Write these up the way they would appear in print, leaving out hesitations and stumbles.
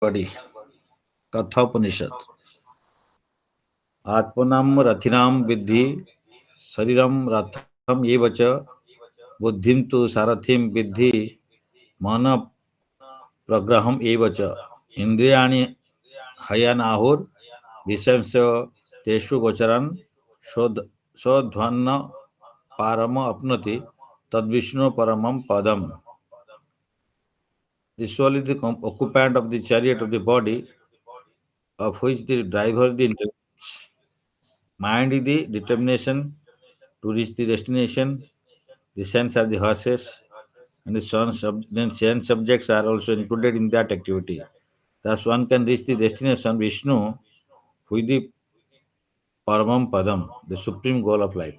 बड़ी कथोपनिषद आत्मनाम रथिनाम विद्धि शरीरम रथम एव च बुद्धिम तु सारथिम विद्धि मन प्रग्रहम एव च इंद्रियाणि हयनाहुर विषयांश तेषु गोचरन् शोध्वन्न पारम अपनोति तद्विष्णु परमं पदम. The soul is the occupant of the chariot of the body, of which the driver is the intelligence. Mind is the determination to reach the destination. The sense are the horses, and the sense subjects are also included in that activity. Thus, one can reach the destination Vishnu, who is the Paramam Padam, the supreme goal of life.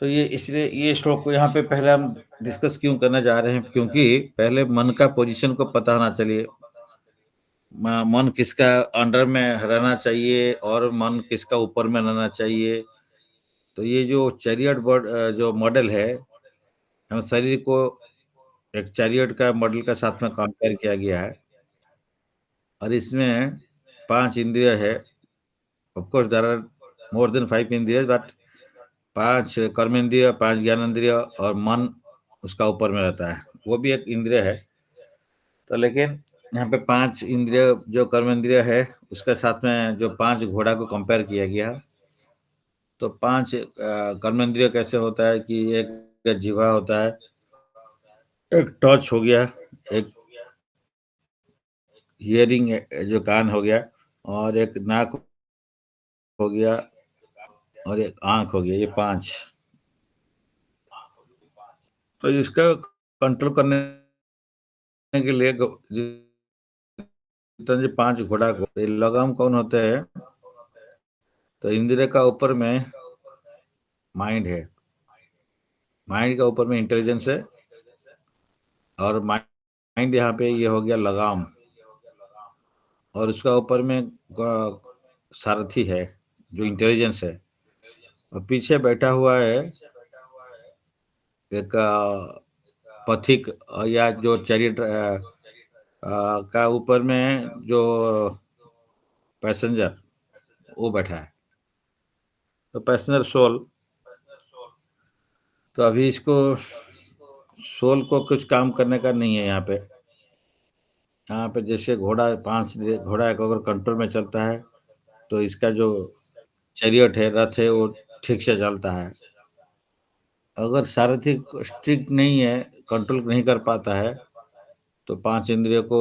तो ये इसलिए ये श्लोक को यहाँ पे पहले हम डिस्कस क्यों करना जा रहे हैं, क्योंकि पहले मन का पोजीशन को पता होना चाहिए. मन किसका अंडर में रहना चाहिए और मन किसका ऊपर में रहना चाहिए. तो ये जो चैरियट जो मॉडल है, हम शरीर को एक चैरियट का मॉडल का साथ में कंपेयर किया गया है, और इसमें 5 इंद्रिय है. Of course there are more than 5 इंद्रिय, बट 5 कर्मेंद्रिय, 5 ज्ञानेंद्रिय और मन उसका ऊपर में रहता है, वो भी एक इंद्रिय है. तो लेकिन यहाँ पे 5 इंद्रिय जो कर्मेंद्रिय है उसके साथ में जो 5 घोड़ा को कंपेयर किया गया. तो 5 कर्मेंद्रिय कैसे होता है कि एक जीवा होता है, एक टच हो गया, एक हियरिंग जो कान हो गया, और एक नाक हो गया, और एक आंख हो गया. ये 5. तो इसका कंट्रोल करने के लिए जितने 5 घोड़ा को लगाम कौन होते हैं, तो इंद्रिय का ऊपर में माइंड है, माइंड का ऊपर में इंटेलिजेंस है, और माइंड यहाँ पे ये हो गया लगाम, और उसका ऊपर में सारथी है जो इंटेलिजेंस है, और पीछे बैठा हुआ है एक पथिक या जो चैरियट का ऊपर में जो पैसेंजर वो बैठा है, तो पैसेंजर सोल. तो अभी इसको सोल को कुछ काम करने का नहीं है यहाँ पे जैसे घोड़ा 5 घोड़ा अगर कंट्रोल में चलता है तो इसका जो चैरियट है, रथ है, वो ठीक से चलता है. अगर सारथी स्ट्रिक्ट नहीं है, कंट्रोल नहीं कर पाता है, तो 5 इंद्रियों को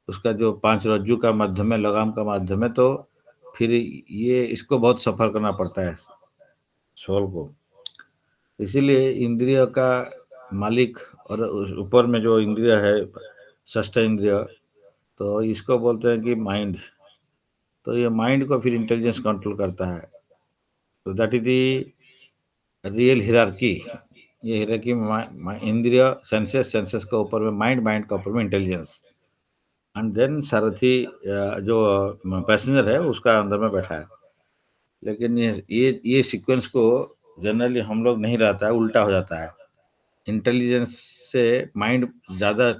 उसका जो 5 रज्जू का माध्यम है, लगाम का माध्यम है, तो फिर ये इसको बहुत सफर करना पड़ता है सोल को. इसीलिए इंद्रिय का मालिक और ऊपर में जो इंद्रिय है, षष्ठ इंद्रिय, तो इसको बोलते हैं कि माइंड. तो ये माइंड को फिर इंटेलिजेंस कंट्रोल करता है. तो that is the real hierarchy. ये हिरार्की इंद्रिय, सेंसेस के ऊपर में माइंड, माइंड के ऊपर में इंटेलिजेंस, एंड देन सारथी जो पैसेंजर है उसका अंदर में बैठा है. लेकिन ये सीक्वेंस को जनरली हम लोग नहीं रहता है, उल्टा हो जाता है. इंटेलिजेंस से माइंड ज़्यादा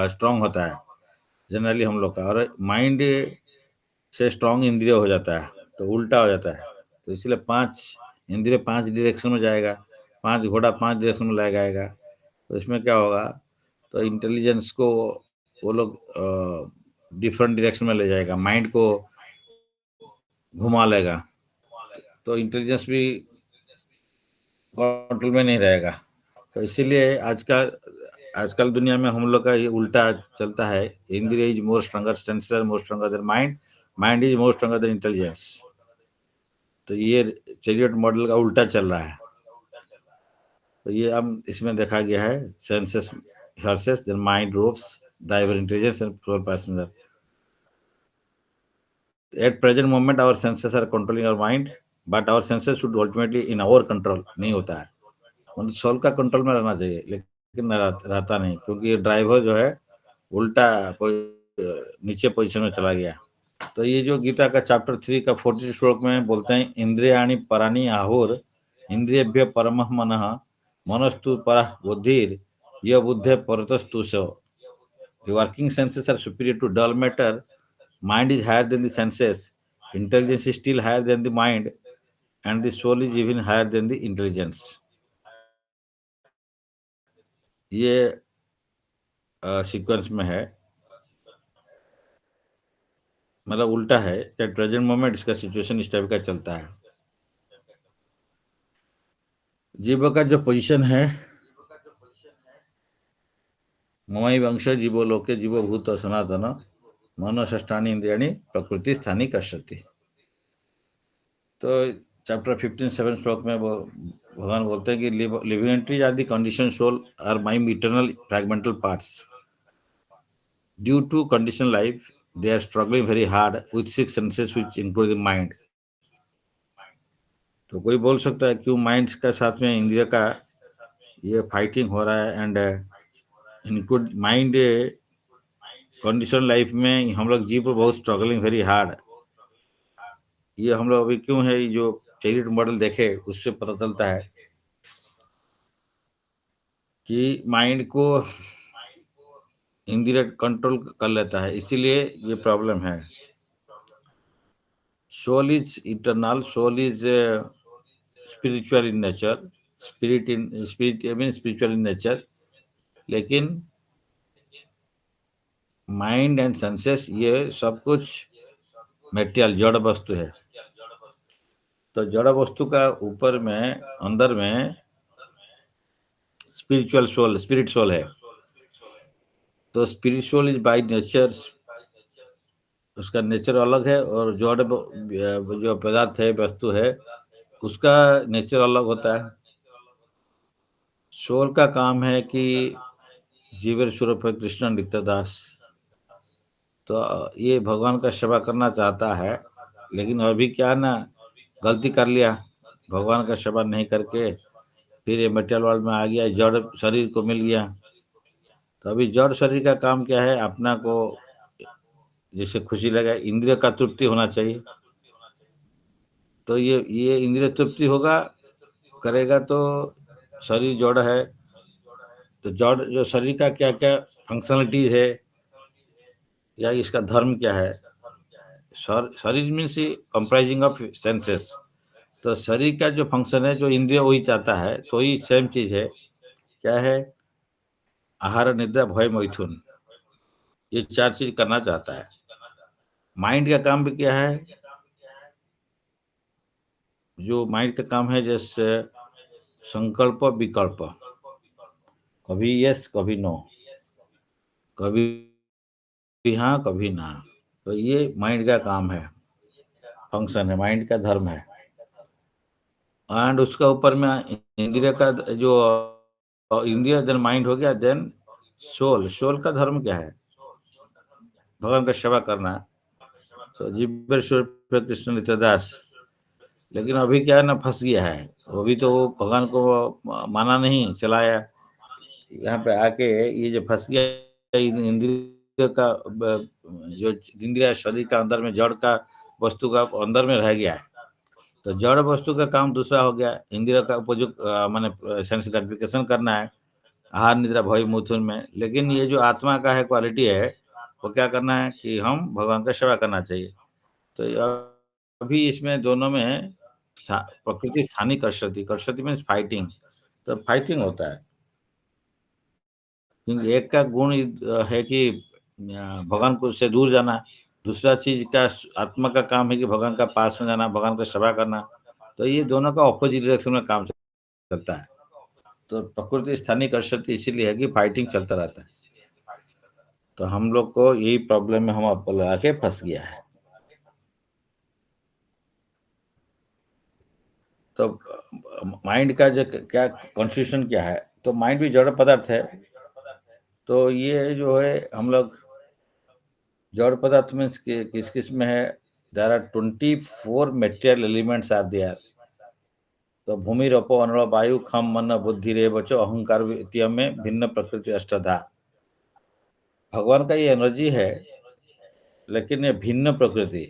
स्ट्रांग होता है जनरली हम लोग का, और माइंड से स्ट्रांग इंद्रिय हो जाता है, तो उल्टा हो जाता है. तो इसलिए 5 इंद्रिय 5 डायरेक्शन में जाएगा, 5 घोड़ा 5 डायरेक्शन में लगाएगा. तो इसमें क्या होगा, तो इंटेलिजेंस को वो लोग डिफरेंट डायरेक्शन में ले जाएगा, माइंड को घुमा लेगा, तो इंटेलिजेंस भी कंट्रोल में नहीं रहेगा. तो इसीलिए आजकल दुनिया में हम लोग का ये उल्टा चलता है. इंद्रिय is more stronger, senses are more stronger than mind, mind is more stronger than intelligence. तो ये चैरियट मॉडल का उल्टा चल रहा है. तो ये अब इसमें देखा गया है, senses horses, then mind ropes, driver intelligence and floor passenger. At present moment our senses are controlling our mind, but our senses should ultimately in our control. नहीं होता है, मतलब सोल का कंट्रोल में रहना चाहिए, लेकिन रहता नहीं, क्योंकि ड्राइवर जो है उल्टा नीचे पोजीशन में चला गया. तो ये जो गीता का चैप्टर 3 का 40 श्लोक में बोलते हैं, इंद्रियाणि पराणि आहुर इंद्रियभ्य परमः मनः मनस्तु परः बुद्धिर य बुद्धे परतस्तु सो. The working senses are superior to dull matter. Mind is higher than the senses. Intelligence is still higher than the mind, and the soul is even higher than the intelligence. ये सीक्वेंस में है, मतलब उल्टा है। At present moment इसका situation इस type का चलता है। जीव का जो पोजीशन है, ममई वंश जीवो लोके जीवो भूत सनातन मनोष्ठानी इंद्रियाणी प्रकृति स्थानी कश्यति। तो चैप्टर 15 श्लोक में वो भगवान बोलते हैं कि living entities are the condition soul are mind eternal fragmental parts. Due to condition life they are struggling very hard with six senses which include the mind. तो कोई बोल सकता है क्यों माइंड का साथ में इंद्रिय का ये फाइटिंग हो रहा है, and include mind condition life में हम लोग जीव बहुत स्ट्रगलिंग वेरी हार्ड। ये हम लोग अभी क्यों है, जो चाइल्ड मॉडल देखे उससे पता चलता है कि माइंड को इंद्रिय कंट्रोल कर लेता है, इसीलिए ये प्रॉब्लम है। Soul is eternal, soul is spiritual in nature, spirit mean spiritual in nature, लेकिन माइंड एंड सेंसेस ये सब कुछ मेटेरियल जड़ वस्तु है। तो जड़ वस्तु का ऊपर में अंदर में स्पिरिचुअल सोल, स्पिरिट सोल है। तो स्पिरिचुअल इज बाय नेचर, उसका नेचर अलग है, और जड़ जो पदार्थ है, वस्तु है, उसका नेचर अलग होता है। सोल का काम है कि जीवन स्वरूप है कृष्ण नित्यदास, तो ये भगवान का सेवा करना चाहता है, लेकिन अभी क्या ना गलती कर लिया, भगवान का सेवा नहीं करके फिर ये मेटेरियल वर्ल्ड में आ गया, जड़ शरीर को मिल गया। तो अभी जड़ शरीर का काम क्या है, अपना को जैसे खुशी लगे, इंद्रिय का तृप्ति होना चाहिए। तो ये इंद्रिय तृप्ति होगा करेगा तो शरीर जड़ है, तो जड़ जो शरीर का क्या क्या फंक्शनलिटी है या इसका धर्म क्या है। शरीर मीन्स कंप्राइजिंग ऑफ सेंसेस, तो शरीर का जो फंक्शन है, जो इंद्रिय वही चाहता है, तो ही सेम चीज है। क्या है, आहार निद्रा भय मैथुन, ये चार चीज करना चाहता है। माइंड का काम भी क्या है, जो माइंड का काम है जैसे संकल्प विकल्प, कभी यस कभी नो, कभी हाँ कभी ना, तो ये माइंड का काम है, फंक्शन है, माइंड का धर्म है। एंड उसका ऊपर में इंद्रिय का जो इंद्रिय देन माइंड हो गया, देन सोल, सोल का धर्म क्या है, भगवान का सेवा करना। तो जीवेश्वर कृष्ण नित्यदास, लेकिन अभी क्या है ना, फंस गया है। अभी तो वो भगवान को माना नहीं, चलाया, यहाँ पे आके ये जो फंस गया, इंद्रिय का जो इंद्रिय शरीर का अंदर में जड़ का वस्तु का अंदर में रह गया है। तो जड़ वस्तु का काम दूसरा हो गया, इंद्रिय का उपयुक्त माने सेंस ग्रेटिफिकेशन करना है, आहार निद्रा भय मैथुन में। लेकिन ये जो आत्मा का है क्वालिटी है, वो क्या करना है कि हम भगवान का सेवा करना चाहिए। तो अभी इसमें दोनों में प्रकृति स्थानीय कर्षति, कर्षति मीन्स फाइटिंग, तो फाइटिंग होता है। क्योंकि एक का गुण है कि भगवान को से दूर जाना, दूसरा चीज का आत्मा का काम है कि भगवान का पास में जाना, भगवान का सेवा करना। तो ये दोनों का ऑपोजिट डायरेक्शन में काम चलता है। तो प्रकृति स्थानीय कर्षति इसीलिए है कि फाइटिंग चलता रहता है। तो हम लोग को यही प्रॉब्लम में हम आपको लगा के फंस गया है। तो माइंड का जो क्या कॉन्स्टिट्यूशन क्या है, तो माइंड भी जड़ पदार्थ है। तो ये जो है हम लोग जड़ पदार्थ में किस किस में है, there are 24 material elements are there. तो भूमि रपो अनल वायु खम मन बुद्धि रे बचो अहंकार में भिन्न प्रकृति अष्टधा। भगवान का ये एनर्जी है, लेकिन ये भिन्न प्रकृति।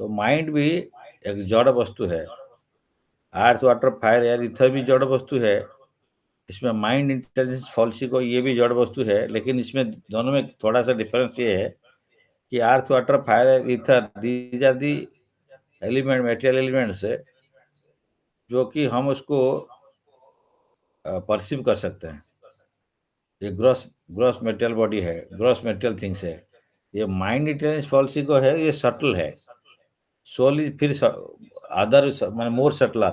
तो माइंड भी एक जड़ वस्तु है, अर्थ वाटर फायर एयर इथर भी जड़ वस्तु है, इसमें माइंड इंटेलिजेंस फॉल्सिको ये भी जड़ वस्तु है, लेकिन इसमें दोनों में थोड़ा सा डिफरेंस ये है कि earth water fire ether these are the element material elements है जो कि हम उसको परसीव कर सकते हैं। ये ग्रॉस ग्रॉस मेटेरियल बॉडी है, ग्रॉस मेटेरियल थिंग्स है। ये माइंड इंटेलिजेंस फॉल्सिको है, ये सटल है। सोल इज फिर अदर मैंने मोर सटलर।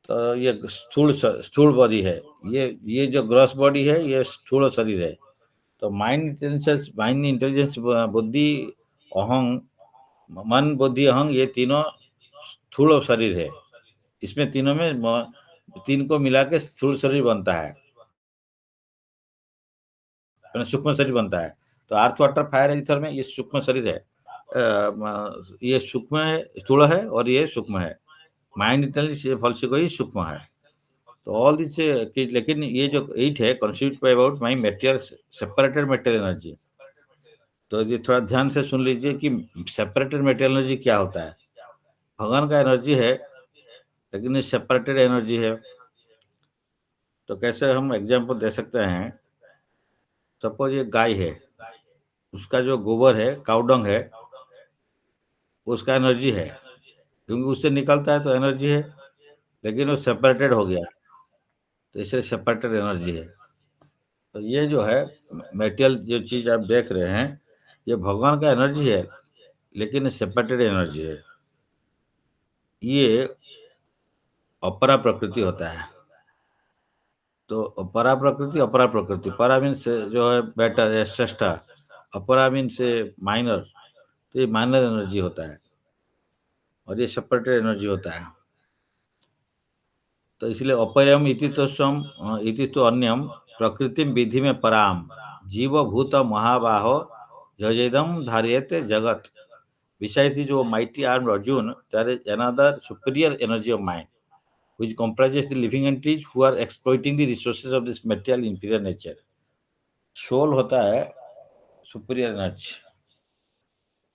तो ये स्थूल स्थूल बॉडी है। ये जो ग्रॉस बॉडी है ये स्थूल शरीर है। तो माइंड इंटेलिजेंस बुद्धि अहंग मन बुद्धि अहंग ये तीनों स्थूल शरीर है। इसमें तीनों में तीन को मिला के स्थूल शरीर बनता है, सूक्ष्म शरीर बनता है। तो अर्थ वाटर फायर ईथर में ये सूक्ष्म शरीर है। ये सूक्ष्म है, स्थूल है और ये सूक्ष्म है। माइंड इंटेलिजेंस फॉल्सिको ही सूक्ष्म है। तो ऑल दिस लेकिन ये जो 8 है constitute by about my material separated material energy. तो ये थोड़ा ध्यान से सुन लीजिए कि सेपरेटेड मेटेरियल एनर्जी क्या होता है। भगवान का एनर्जी है, लेकिन ये सेपरेटेड एनर्जी है। तो कैसे हम एग्जांपल दे सकते हैं। सपोज ये गाय है, उसका जो गोबर है, काउडंग है, उसका एनर्जी है, क्योंकि उससे निकलता है तो एनर्जी है, लेकिन वो सेपरेटेड हो गया, तो इसलिए सेपरेटेड एनर्जी है। तो ये जो है मेटेरियल जो चीज आप देख रहे हैं, ये भगवान का एनर्जी है, लेकिन सेपरेटेड एनर्जी है। ये अपरा प्रकृति होता है। तो परा प्रकृति अपरा प्रकृति, परा मीन्स जो है बेटर या श्रेष्ठ, अपरा मीन्स माइनर। तो ये माइनर एनर्जी होता है और ये सेपरेटेड एनर्जी होता है। तो इसलिए अपरम इति तो स्वम इति तो अन्यम प्रकृति विधि में पराम जीव भूत महाबाहो यजेदम धार्यते जगत। Besides this, oh mighty armed Arjun, there is another superior energy of mind, which comprises the living entities who are exploiting the resources of this material inferior nature. Soul होता है सुपीरियर एनर्जी।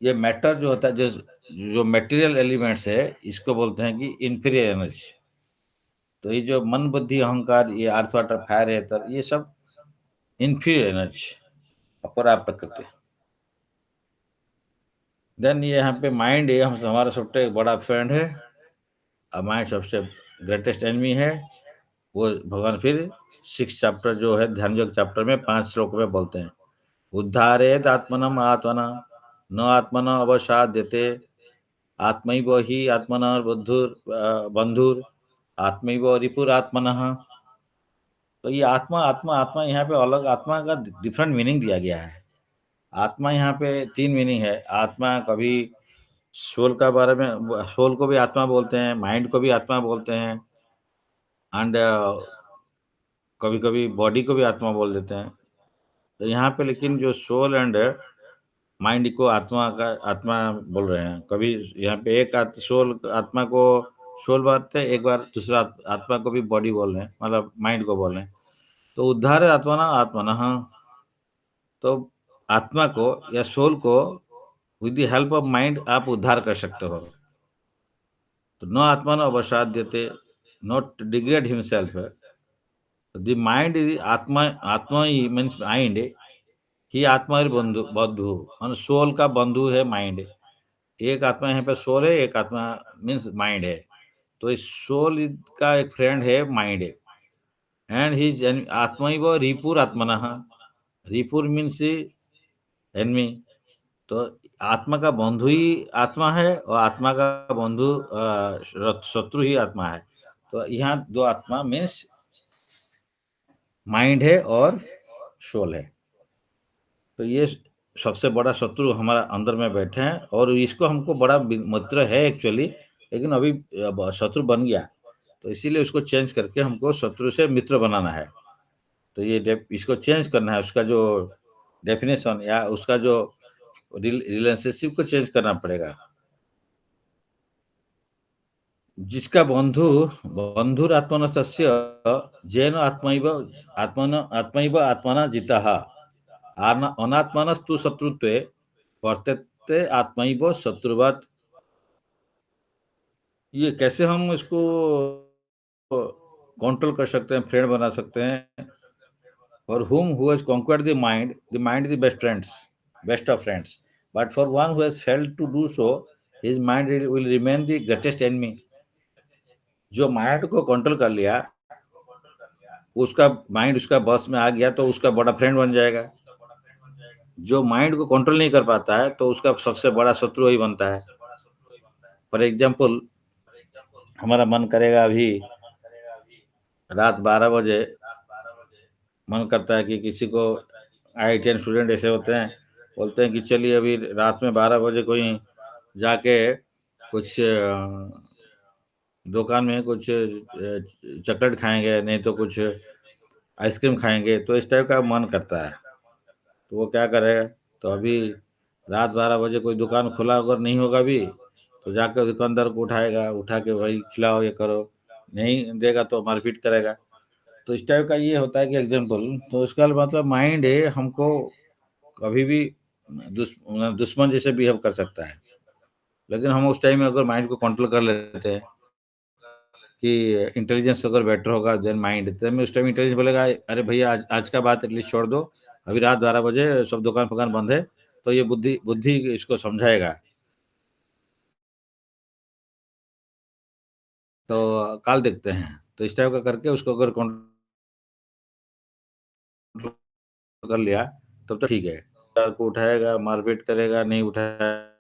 ये matter जो होता है, जो जो material elements है, इसको बोलते हैं कि इंफीरियर एनर्जी। तो ये जो मन बुद्धि अहंकार, ये अर्थ वाटर फायर है, तो ये सब इंफीरियर एनर्जी, अपरा प्रकृति। देन ये यहाँ पे माइंड है, हम हमारा सबसे बड़ा फ्रेंड है और माइंड सबसे ग्रेटेस्ट एनिमी है। वो भगवान फिर 6 चैप्टर जो है ध्यान योग चैप्टर में 5 श्लोक में बोलते हैं, उद्धारेत आत्मनम आत्मना न आत्मना अवसाद्यते आत्मैव ही आत्मना बंधुर आत्मैव रिपुर आत्मनः। तो ये आत्मा आत्मा आत्मा यहाँ पे अलग आत्मा का डिफरेंट मीनिंग दिया गया है। आत्मा यहाँ पे 3 मीनिंग है। आत्मा कभी सोल का बारे में, सोल को भी आत्मा बोलते हैं, माइंड को भी आत्मा बोलते हैं, एंड कभी कभी बॉडी को भी आत्मा बोल देते हैं। तो यहाँ पे लेकिन जो सोल एंड माइंड को आत्मा का आत्मा बोल रहे हैं। कभी यहाँ पे एक सोल आत्मा को सोल बोलते हैं, एक बार दूसरा आत्मा को भी बॉडी बोल रहे हैं, मतलब माइंड को बोल रहे हैं। तो उद्धार आत्मा ना आत्मा ना, हाँ। तो आत्मा को या सोल को with the help of mind आप उद्धार कर सकते हो। तो न आत्मा न अवसाद देते, not degrade himself. The mind is आत्मा, आत्मा ही मीन्स माइंड ही आत्मा बंधु बंधु मान सोल का बंधु है माइंड। एक आत्मा यहाँ पे सोल है, एक आत्मा मीन्स माइंड है। तो इस सोल का एक फ्रेंड है माइंड, एंड हिज आत्मा ही वो रिपुर आत्मना। रिपुर मीन्स एनमी। तो आत्मा का बंधु ही आत्मा है और आत्मा का बंधु शत्रु ही आत्मा है। तो यहाँ 2 आत्मा मीन्स माइंड है और सोल है। तो ये सबसे बड़ा शत्रु हमारा अंदर में बैठे हैं और इसको हमको बड़ा मित्र है एक्चुअली, लेकिन अभी शत्रु बन गया। तो इसीलिए उसको चेंज करके हमको शत्रु से मित्र बनाना है। तो ये इसको चेंज करना है, उसका जो डेफिनेशन या उसका जो रिलेशनशिप को चेंज करना पड़ेगा। जिसका बंधुर आत्मन सस्य जैन आत्मैव आत्मना जितः अनात्मनस्तु शत्रुत्वे वर्तते आत्मैव शत्रुवत्। ये कैसे हम इसको कंट्रोल कर सकते हैं, फ्रेंड बना सकते हैं। For whom who has conquered the mind is the best of friends. But for one who has failed to do so, his mind will remain the greatest enemy. जो माइंड को control कर लिया, उसका mind उसका बस में आ गया तो उसका बड़ा फ्रेंड बन जाएगा। जो माइंड को कंट्रोल नहीं कर पाता है, तो उसका सबसे बड़ा शत्रु वही बनता है। फॉर एग्जाम्पल, हमारा मन करेगा अभी रात 12 बजे, मन करता है कि किसी को IITian स्टूडेंट ऐसे होते हैं, बोलते हैं कि चलिए अभी रात में 12 बजे कोई जाके कुछ दुकान में कुछ चॉकलेट खाएंगे, नहीं तो कुछ आइसक्रीम खाएंगे, तो इस टाइप का मन करता है। तो वो क्या करेगा, तो अभी रात 12 बजे कोई दुकान खुला अगर नहीं होगा भी, तो जाकर दुकानदार को उठाएगा, उठा के भाई खिलाओ, ये करो, नहीं देगा तो मारपीट करेगा। तो इस टाइप का ये होता है कि एग्जाम्पल, तो इसका मतलब माइंड है हमको कभी भी दुश्मन जैसे बिहेव कर सकता है। लेकिन हम उस टाइम में अगर माइंड को कंट्रोल कर लेते हैं कि इंटेलिजेंस अगर बेटर होगा देन माइंड, तो मैं उस टाइम इंटेलिजेंस बोलेगा अरे भैया आज का बात एटलीस्ट छोड़ दो, अभी रात 12 बजे सब दुकान फुकान बंद है, तो ये बुद्धि बुद्धि इसको समझाएगा। तो काल देखते हैं, तो इस टाइप का करके उसको अगर कंट्रोल कर लिया तब तो ठीक है। सर को उठाएगा, मारपीट करेगा, नहीं उठाएगा,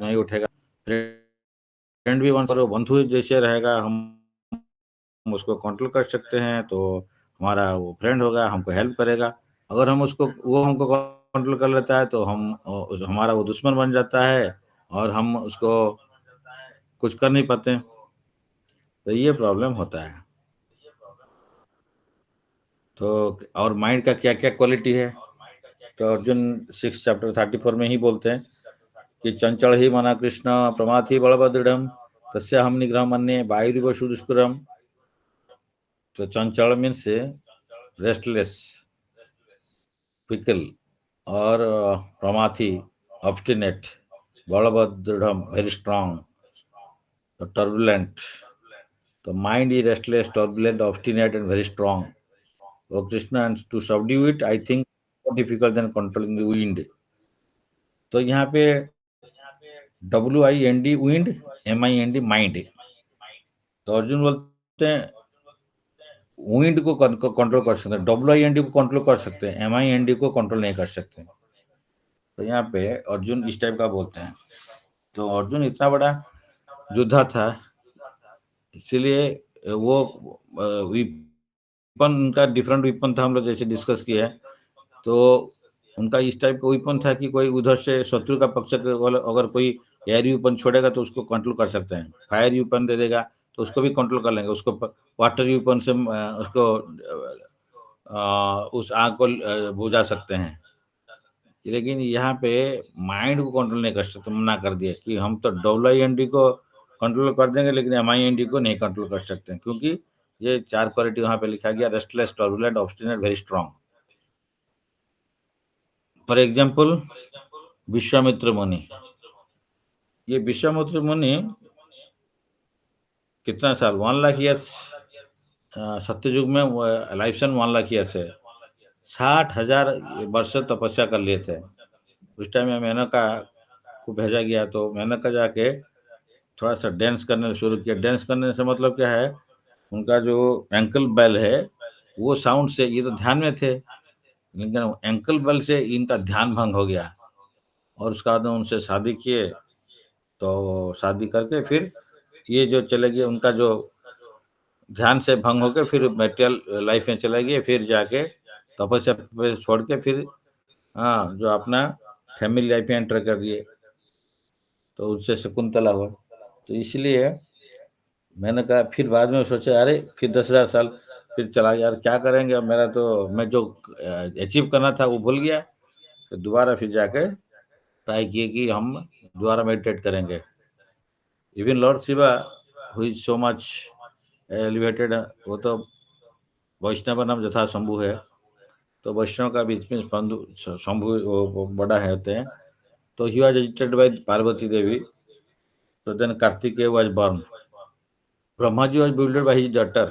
नहीं उठेगा, फ्रेंड भी वन पर बंधु जैसे रहेगा, हम उसको कंट्रोल कर सकते हैं, तो हमारा वो फ्रेंड होगा, हमको हेल्प करेगा। अगर हम उसको वो हमको कंट्रोल कर लेता है, तो हम हमारा वो दुश्मन बन जाता है और हम उसको कुछ कर नहीं पाते हैं। तो ये प्रॉब्लम होता है। तो और माइंड का क्या-क्या क्वालिटी है? तो अर्जुन 6 चैप्टर 34 में ही बोलते हैं कि चंचल ही मना कृष्ण प्रमाथि बलभद्रम तस्य हम निग्रह मन्ये वायुरिव सुदुष्करम। तो चंचल मीन्स रेस्टलेस, फिकल, और प्रमाथी ऑब्स्टिनेट, बलभद्र वेरी स्ट्रांग, तो टर्बुलेंट। तो mind is restless, turbulent, obstinate and very strong. ओ Krishna, and to subdue it I think more difficult than controlling the wind। तो यहाँ पे WIND wind, MIND माइंड। तो अर्जुन बोलते हैं विंड को कंट्रोल कर सकते हैं, WIND को कंट्रोल कर सकते हैं, MIND को कंट्रोल नहीं कर सकते। तो यहाँ पे अर्जुन इस टाइप का बोलते हैं। तो अर्जुन इतना बड़ा योद्धा था, इसीलिए वो विपन उनका डिफरेंट विपन था, हम लोग जैसे डिस्कस किया है। तो उनका इस टाइप का विपन था कि कोई उधर से शत्रु का पक्ष अगर कोई एयर वेपन छोड़ेगा तो उसको कंट्रोल कर सकते हैं, फायर वेपन दे देगा तो उसको भी कंट्रोल कर लेंगे, उसको वाटर वेपन से उसको उस आग को बुझा सकते हैं। लेकिन यहाँ पे माइंड को कंट्रोल नहीं कर सकते, मना कर दिया कि हम तो WIND को कंट्रोल कर देंगे, लेकिन MIND को नहीं कंट्रोल कर सकते हैं, क्योंकि ये 4 क्वालिटी वहाँ पे लिखा गया, restless, turbulent, obstinate, very strong. For example, Vishwamitra मुनि। ये विश्वामित्र मुनि कितना साल, 1 लाख ईयर्स, सत्ययुग में लाइफ सन 1 लाख ईयर्स है, 60,000 वर्ष तपस्या कर लिए थे। उस टाइम में मेनका को भेजा गया, तो मेनका जाके थोड़ा सा डांस करने शुरू किया। डांस करने से मतलब क्या है, उनका जो एंकल बेल है वो साउंड से, ये तो ध्यान में थे, लेकिन एंकल बेल से इनका ध्यान भंग हो गया, और उसके बाद उनसे शादी किए। तो शादी करके फिर ये जो चले गए, उनका जो ध्यान से भंग होकर फिर मेटेरियल लाइफ में चले गए, फिर जाके तपस्या पे छोड़ के फिर हाँ जो अपना फैमिली लाइफ में एंटर कर दिए, तो उससे शकुंतला हुआ। तो इसलिए मैंने कहा, फिर बाद में सोचा अरे फिर 10,000 साल फिर चला गया, यार क्या करेंगे अब, मेरा तो मैं जो अचीव करना था वो भूल गया। तो दोबारा फिर जाके ट्राई किए कि हम दोबारा मेडिटेट करेंगे। Even Lord Shiva who is so much elevated, वो तो वैष्णव नाम यथा शंभु है, तो वैष्णव का बीच में शंभु वो बड़ा है होते हैं। तो he was agitated by Parvati Devi. So then Kartikeya was born. Brahmaji was builded by his daughter.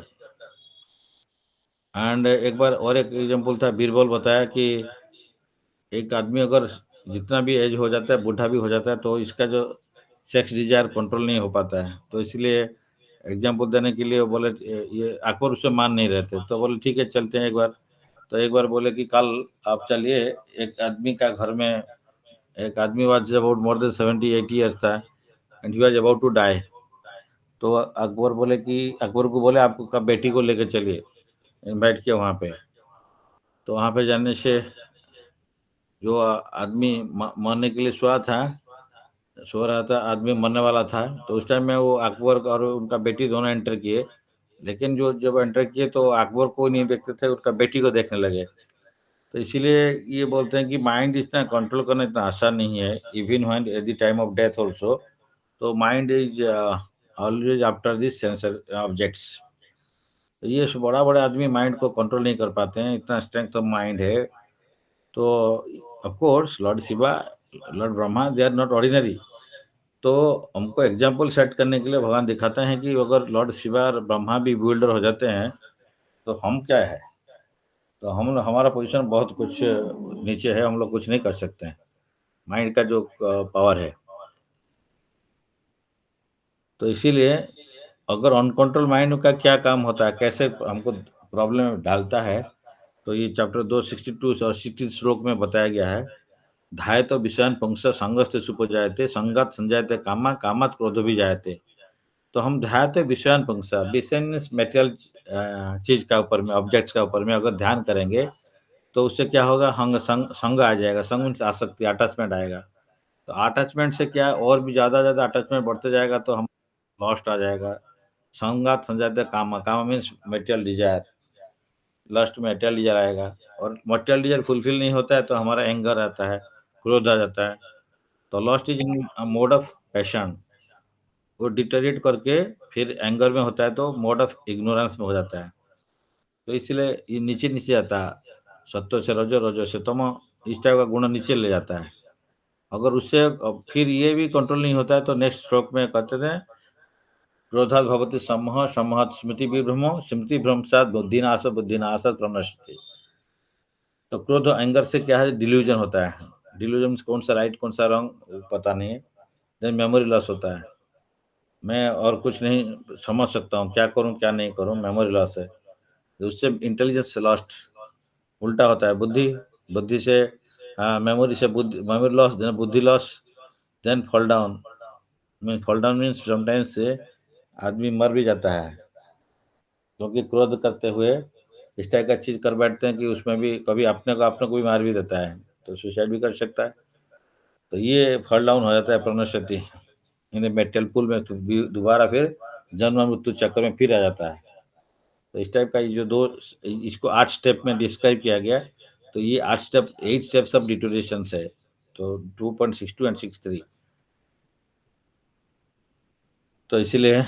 And एक बार और एक एग्जाम्पल था, बीरबल बताया कि एक आदमी अगर जितना भी एज हो जाता है, बूढ़ा भी हो जाता है, तो इसका जो सेक्स डिजायर कंट्रोल नहीं हो पाता है। तो इसलिए एग्जाम्पल देने के लिए वो बोले, ये अकबर उसे मान नहीं रहे थे, तो बोले ठीक है चलते हैं एक बार। तो एक बार बोले कि कल आप चलिए, एक आदमी का घर में, एक आदमी was about more than 70-80 years था and he was about to die. तो अकबर को बोले आपका बेटी को लेकर चलिए बैठ के वहाँ पे। तो वहाँ पे जाने से जो आदमी मरने के लिए सो रहा था, आदमी मरने वाला था, तो उस टाइम में वो अकबर और उनका बेटी दोनों एंटर किए। लेकिन जो जब एंटर किए तो अकबर को नहीं देखते थे, उनका बेटी को देखने लगे। तो इसीलिए ये बोलते हैं कि माइंड इतना कंट्रोल करना इतना आसान नहीं है, even when at the time of death also. तो mind is always after this sensor objects. तो ये बड़ा बड़ा आदमी माइंड को कंट्रोल नहीं कर पाते हैं, इतना स्ट्रेंथ ऑफ माइंड है। तो of course lord Shiva, lord Brahma, they are not ordinary. तो हमको एग्जाम्पल सेट करने के लिए भगवान दिखाते हैं कि अगर लॉर्ड शिवा और ब्रह्मा भी बिल्डर हो जाते हैं तो हम क्या है। तो हम हमारा पोजीशन बहुत कुछ नीचे है, हम लोग कुछ नहीं कर सकते हैं, माइंड का जो पावर है। तो इसीलिए अगर अनकंट्रोल माइंड का क्या काम होता है, कैसे हमको प्रॉब्लम में डालता है, तो ये चैप्टर 262 और 60 श्लोक में बताया गया है। धायतो विषयान् पुंसः संगस्ते सुपजायते, संगात् संजायते कामा, कामात् क्रोधो भी जायते। तो हम ध्याते विषयान् पुंसः, विषय मीन्स मटेरियल चीज का ऊपर में, ऑब्जेक्ट्स का ऊपर में अगर ध्यान करेंगे तो उससे क्या होगा, संग आ जाएगा। संग मीन्स आसक्ति, अटैचमेंट आएगा। तो अटैचमेंट से क्या और भी ज्यादा ज्यादा अटैचमेंट बढ़ते जाएगा तो हम लॉस्ट आ जाएगा। संगात संजाते कामा, कामा मीन्स मटेरियल डिजायर, लस्ट में मटेरियल डिजायर आएगा। और मटेरियल डिजायर फुलफिल नहीं होता है तो हमारा एंगर आता है, क्रोध आ जाता है। तो lost is in mode of passion, वो डिटेरिएट करके फिर एंगर में होता है तो मोड ऑफ इग्नोरेंस में हो जाता है। तो इसलिए ये नीचे नीचे जाता है, सत्व से रजो, रजो से तमो, इस टाइप का गुण नीचे ले जाता है। अगर उससे फिर ये भी कंट्रोल नहीं होता है तो नेक्स्ट श्लोक में कहते थे, क्रोधात् भवति सम्मोहः, सम्मोहात् स्मृति विभ्रमो, स्मृति भ्रंशात् बुद्धिनाश, बुद्धिनाशात् प्रणश्यति। तो क्रोध एंगर से क्या है, डिल्यूजन होता है। डिल्यूजन कौन सा राइट कौन सा रॉन्ग पता नहीं है। देन मेमोरी लॉस होता है, मैं और कुछ नहीं समझ सकता हूँ, क्या करूँ क्या नहीं करूँ, मेमोरी लॉस है। उससे इंटेलिजेंस लॉस्ट, उल्टा होता है। बुद्धि, बुद्धि से मेमोरी से बुद्धि, मेमोरी लॉस, देन बुद्धि loss, then fall down. Mean fall down means sometimes से आदमी मर भी जाता है, क्योंकि क्रोध करते हुए इस टाइप का चीज कर बैठते हैं कि उसमें भी कभी अपने को भी मार भी देता है, तो सुसाइड भी कर सकता है। तो ये फॉल डाउन हो जाता है प्रणश्यति, इन मेटल पुल में, तो दोबारा फिर जन्म मृत्यु चक्कर में फिर आ जाता है। तो इस टाइप का ये जो दो, इसको 8 स्टेप में डिस्क्राइब किया गया। तो ये 8 स्टेप, 8 स्टेप्स ऑफ डिटोरेशन है। तो 2.62 एंड 63। तो इसीलिए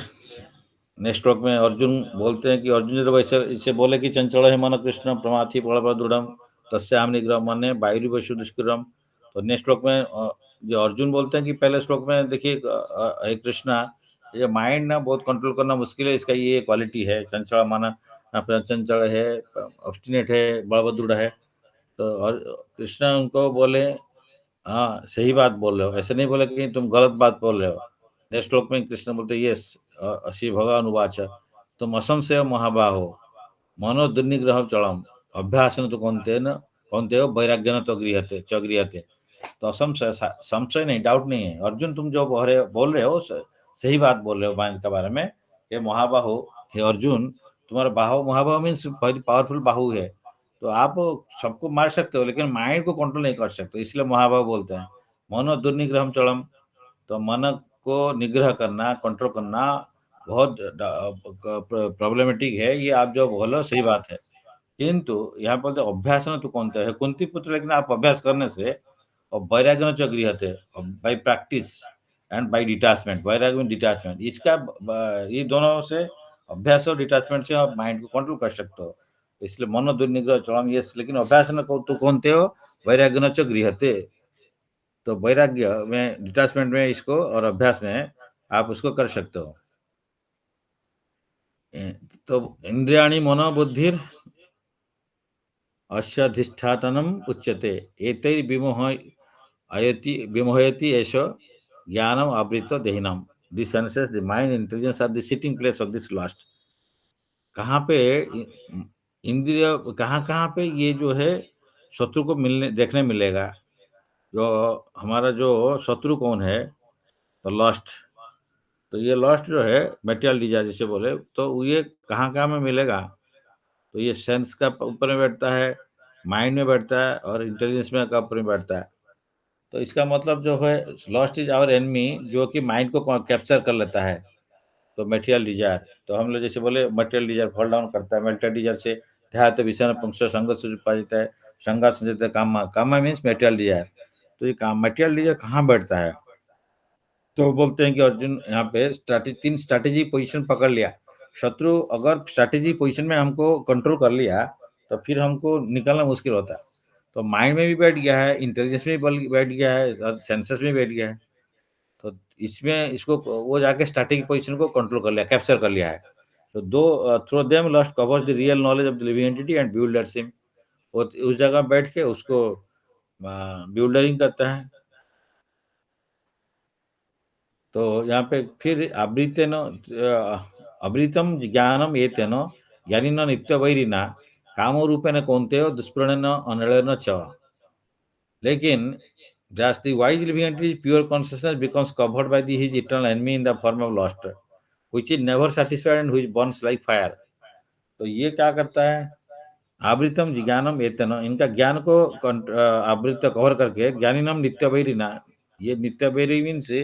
नेक्स्ट श्लोक में अर्जुन बोलते हैं कि अर्जुन जब ऐसे इसे बोले कि चंचल है मन कृष्ण प्रमाथि बल दृढ़ तस्याम निग्रह मन वायु दुष्कृतम। तो नेक्स्ट श्लोक में जो अर्जुन बोलते हैं कि पहले श्लोक में देखिए, हे कृष्णा, ये माइंड ना बहुत कंट्रोल करना मुश्किल है, इसका ये क्वालिटी है, चंचल माना, चंचल है, ऑब्स्टिनेट है, बलभद्र है। तो और कृष्णा उनको बोले, हाँ सही बात बोल रहे हो, ऐसे नहीं बोले कि तुम गलत बात बोल रहे हो। नेक्स्ट श्लोक में कृष्ण बोलते यस, श्री भगवान उवाच, तुम असंशय महाबाहो मनो दुर्निग्रह चलम अभ्यासन तो कौनते हो वैराग्य न तो गृहते च गृहते। तो असंशय, संशय नहीं, डाउट नहीं है। अर्जुन तुम जो बोल रहे हो सही बात बोल रहे हो माइंड के बारे में। ये महाबाहो, हे अर्जुन, तुम्हारा बाहु, महाबाहु मीन्स पावरफुल बाहु है। तो आप सबको मार सकते हो लेकिन माइंड को कंट्रोल नहीं कर सकते, इसलिए महाबाहु बोलते हैं। मनो दुर्निग्रह चलम, तो मन को निग्रह करना, कंट्रोल करना बहुत प्रॉब्लमेटिक है। ये आप जो बोलो सही बात है, किंतु यहाँ पर तो अभ्यास न तो कौन है कुंती पुत्र, लेकिन आप अभ्यास करने से और वैराग्य जो गृहते by practice and by detachment, वैराग्य में डिटैचमेंट, इसका ये दोनों से, अभ्यास और डिटैचमेंट से आप माइंड को कंट्रोल कर सकते हो। इसलिए मनो दुर्निग्रह चलम यस, लेकिन अभ्यास न तो कौन हो वैराग्य न गृहते। तो वैराग्य में, डिटैचमेंट में इसको, और अभ्यास में आप उसको कर सकते हो। तो इंद्रियाणि मनोबुद्धिर अस्याधिष्ठातनम उच्यते एतैर्विमोह अयति विमोहयति एषो ज्ञानम आवृत देहिनम। The senses the mind intelligence are the sitting place of this lust. कहाँ पे इंद्रिय, कहाँ कहाँ पे ये जो है शत्रु को मिलने देखने मिलेगा। जो हमारा जो शत्रु कौन है, तो लॉस्ट। तो ये लॉस्ट जो है मेटेरियल डिजायर जिसे बोले, तो ये कहाँ कहाँ में मिलेगा। तो ये सेंस का ऊपर में बैठता है, माइंड में बैठता है, और इंटेलिजेंस में का ऊपर में बैठता है। तो इसका मतलब जो है लॉस्ट इज आवर एनिमी, जो कि माइंड को कैप्चर कर लेता है। तो मटेरियल डिजायर, तो हम लोग जैसे बोले मटेरियल डिजायर फॉल डाउन करता है। मटेरियल डिजायर से ध्यात विषय पंक्ष संगत से उपाजित है, संघात संजित कामा, कामा मीन्स मटेरियल डिजायर। तो ये काम मटेरियल डिजायर कहाँ बैठता है। तो बोलते हैं कि अर्जुन यहाँ पे तीन स्ट्रैटेजी पोजीशन पकड़ लिया। शत्रु अगर स्ट्रैटेजी पोजीशन में हमको कंट्रोल कर लिया, तो फिर हमको निकलना मुश्किल होता है। तो माइंड में भी बैठ गया है, इंटेलिजेंस में भी बैठ गया है, और सेंसेस में बैठ गया है। तो इसमें इसको वो जाके स्ट्रैटेजिक पोजीशन को कंट्रोल कर लिया, कैप्चर कर लिया है। तो दो through them lost cover the real knowledge of the living entity and builders him. वो उस जगह बैठ के उसको बिल्डरिंग करता है। तो यहाँ पे फिर आवृतेन अवृतम ज्ञानम ये तेन ज्ञानिन नित्य वैरिना कामो रूपेण कौन्तेय दुष्प्रणेन अनलेन च। लेकिन thus the wise living entity pure consciousness becomes covered by his eternal enemy in the form of lust, which is never satisfied and which burns like fire। तो ये क्या करता है, आवृतम ज्ञानम एतन, इनका ज्ञान को आवृत कवर करके ज्ञानिनम नित्य वैरिना। ये नित्य वैरी मीन से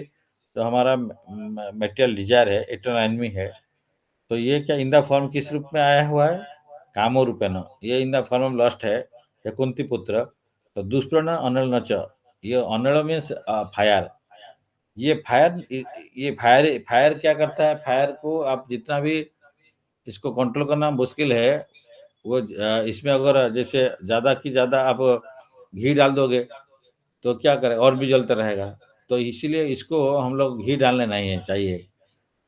जो हमारा मेटेरियल डिजायर है, इटर्नल एनिमी है। तो ये क्या इन द फॉर्म किस रूप में आया हुआ है, कामो रूपेण। ये in the form of lust है, ये कुंती पुत्र। तो दुष्प्रण अनल नच, ये अनल मीन्स फायर। ये फायर फायर क्या करता है, फायर को आप जितना भी इसको कंट्रोल करना मुश्किल है। वो इसमें अगर जैसे ज़्यादा की ज़्यादा आप घी डाल दोगे, तो क्या करेगा, और भी जलता रहेगा। तो इसीलिए इसको हम लोग घी डालने नहीं है चाहिए।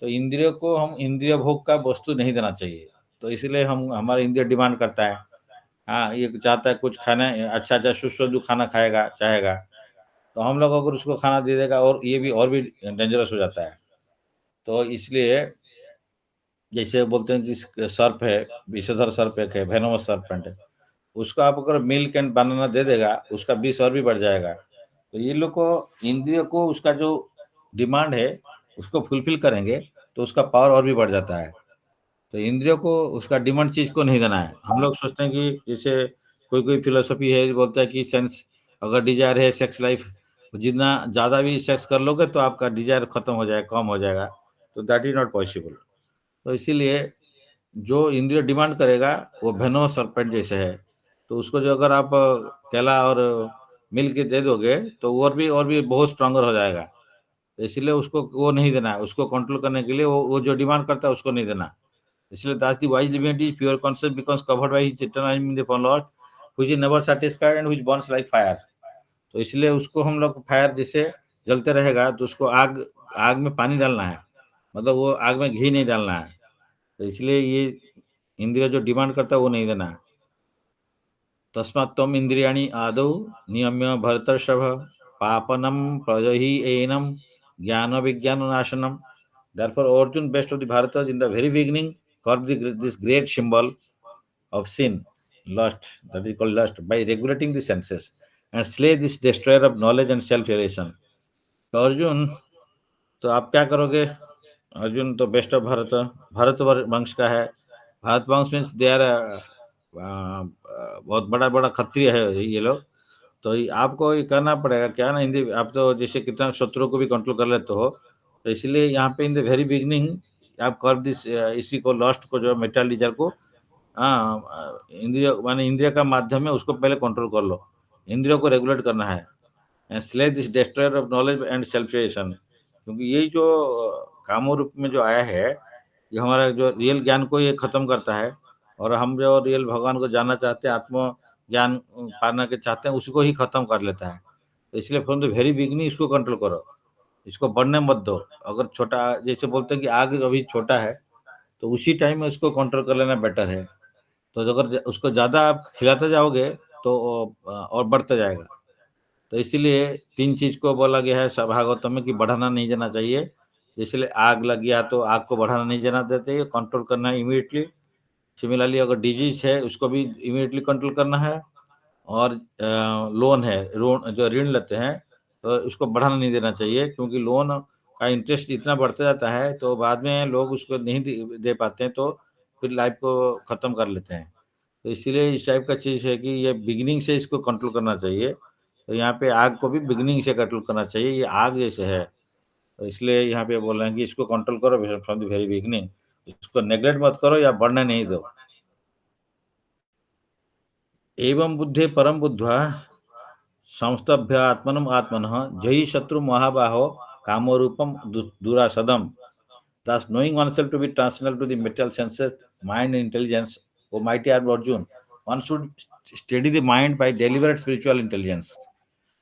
तो इंद्रियों को हम इंद्रिय भोग का वस्तु नहीं देना चाहिए। तो इसलिए हम हमारा इंद्रिय डिमांड करता है, हाँ ये चाहता है कुछ खाना, अच्छा अच्छा सुस्वादु खाना खाएगा चाहेगा। तो हम लोग अगर उसको खाना दे देगा, और ये भी और भी डेंजरस हो जाता है। तो इसलिए जैसे बोलते हैं कि सर्प है, विषधर सर्प एक है, वेनमस सर्पेंट है, उसको आप अगर मिल्क एंड बनाना दे देगा, उसका विष और भी बढ़ जाएगा। तो ये लोग को इंद्रिय को उसका जो डिमांड है उसको फुलफिल करेंगे, तो उसका पावर और भी बढ़ जाता है। तो इंद्रियों को उसका डिमांड चीज को नहीं देना है। हम लोग सोचते हैं कि जैसे कोई कोई फिलोसफी है बोलता है कि सेंस, अगर डिजायर है सेक्स लाइफ, जितना ज्यादा भी सेक्स कर लोगे तो आपका डिजायर खत्म हो जाएगा, कम हो जाएगा। तो दैट इज नॉट पॉसिबल। तो इसीलिए जो इंद्रिय डिमांड करेगा वो भेनो सरपेंट जैसे है। तो उसको जो अगर आप केला और मिल के दे दोगे, तो और भी बहुत स्ट्रांगर हो जाएगा। तो इसलिए उसको वो नहीं देना है, उसको कंट्रोल करने के लिए वो जो डिमांड करता है उसको नहीं देना। इसलिए that the wise living is pure concept because covered by his eternal in the lost which is never satisfied and which Burns like fire. तो इसलिए उसको हम लोग फायर जैसे जलते रहेगा, तो उसको आग आग में पानी डालना है, मतलब वो आग में घी नहीं डालना है। तो इसलिए ये इंद्रिय जो डिमांड करता है वो नहीं देना है। तस्मात् त्वम इंद्रियाणि आदौ नियम्य भरतर्षभ पापनम प्रजहि एनम ज्ञान विज्ञान नाशनम। Therefore, Arjun, best of the Bharatas, in the very beginning, carved this great symbol of sin, lust, that is called lust, by regulating the senses and slay this destroyer of knowledge and self-realization। तो अर्जुन, तो आप क्या करोगे। अर्जुन तो best of Bharat, Bharat वंश का है। भारत वंश मीन्स दे आर बहुत बड़ा बड़ा क्षत्रिय है ये लोग। तो आपको ये करना पड़ेगा क्या ना, हिंदी आप तो जैसे कितना शत्रुओं को भी कंट्रोल कर लेते हो। तो इसलिए यहाँ पे इन द वेरी बिगनिंग आप कर दिस, इसी को लॉस्ट को जो मेटल डीजर को, हाँ इंद्रिय माने इंद्रिय का माध्यम में उसको पहले कंट्रोल कर लो। इंद्रियों को रेगुलेट करना है and slay this destroyer of knowledge and self creation. क्योंकि यही जो कामो रूप में जो आया है, ये हमारा जो रियल ज्ञान को ये खत्म करता है। और हम जो रियल भगवान को जानना चाहते हैं, आत्म ज्ञान पाना के चाहते हैं, उसको ही खत्म कर लेता है। तो इसलिए फ्रॉम द वेरी बिगनिंग इसको कंट्रोल करो। इसको बढ़ने मत दो। अगर छोटा, जैसे बोलते हैं कि आग अभी छोटा है, तो उसी टाइम में उसको कंट्रोल कर लेना बेटर है। तो अगर उसको ज़्यादा आप खिलाते जाओगे तो और बढ़ता जाएगा। तो इसीलिए 3 चीज़ को बोला गया है भागवतम में कि बढ़ाना नहीं देना चाहिए। इसलिए आग लग गया तो आग को बढ़ाना नहीं देना देते, कंट्रोल करना है इमीडिएटली। सिमिलरली अगर डिजीज़ है उसको भी इमीडिएटली कंट्रोल करना है। और लोन है, जो ऋण लेते हैं तो उसको बढ़ाना नहीं देना चाहिए, क्योंकि लोन का इंटरेस्ट इतना बढ़ता जाता है तो बाद में लोग उसको नहीं दे पाते हैं, तो फिर लाइफ को ख़त्म कर लेते हैं। तो इसीलिए इस टाइप का चीज़ है कि ये बिगिनिंग से इसको कंट्रोल करना चाहिए। तो यहाँ पे आग को भी बिगिनिंग से कंट्रोल करना चाहिए, ये आग जैसे है। तो इसलिए यहाँ पे बोल रहे हैं कि इसको कंट्रोल करो फ्रॉम द वेरी बिगिनिंग, इसको नेग्लेक्ट मत करो या बढ़ने नहीं दो। एवं बुद्धे परम बुद्ध्वा संस्तभ्य आत्मनम आत्मनः जयी शत्रु महाबाहो कामरूपम दुरासदम। Thus, knowing oneself to be transcendental to the material senses, mind, and intelligence, O mighty Arjuna, one should steady the mind by deliberate spiritual intelligence.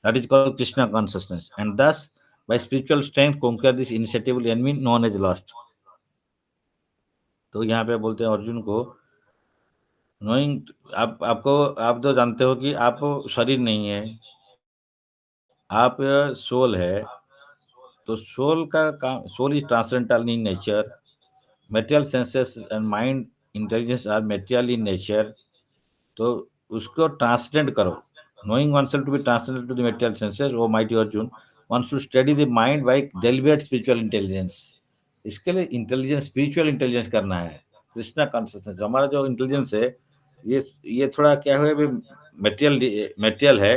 That is called Krishna consciousness. And thus, by spiritual strength, conquer this insatiable enemy known as lust. तो यहाँ पे बोलते हैं अर्जुन को, knowing, आप तो जानते हो कि आप शरीर नहीं है, आप सोल है। तो सोल का काम, soul is transcendental in nature, material senses and mind intelligence are material in nature. तो उसको ट्रांसलेट करो। Knowing one self to be translated to the material senses, वो mighty Arjuna, one should study the mind by deliberate spiritual intelligence. इसके लिए intelligence, spiritual intelligence करना है। Krishna consciousness, हमारा जो इंटेलिजेंस है, ये थोड़ा क्या है, मटेरियल मटेरियल है,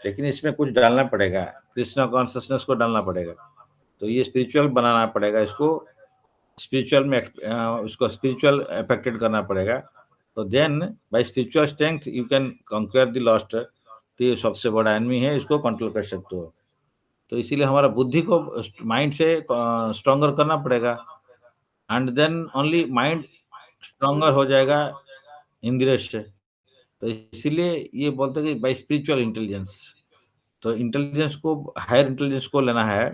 लेकिन इसमें कुछ डालना पड़ेगा, कृष्णा कॉन्शियसनेस को डालना पड़ेगा। तो ये स्पिरिचुअल बनाना पड़ेगा, इसको स्पिरिचुअल में उसको स्पिरिचुअल अफेक्टेड करना पड़ेगा। तो then by spiritual strength you can conquer the lust. तो ये सबसे बड़ा एनिमी है, इसको कंट्रोल कर सकते हो। तो इसीलिए हमारा बुद्धि को माइंड से स्ट्रॉन्गर करना पड़ेगा, and then only mind stronger हो जाएगा इंद्रिय से। तो इसीलिए ये बोलते हैं कि बाय स्पिरिचुअल इंटेलिजेंस। तो इंटेलिजेंस को, हायर इंटेलिजेंस को लेना है,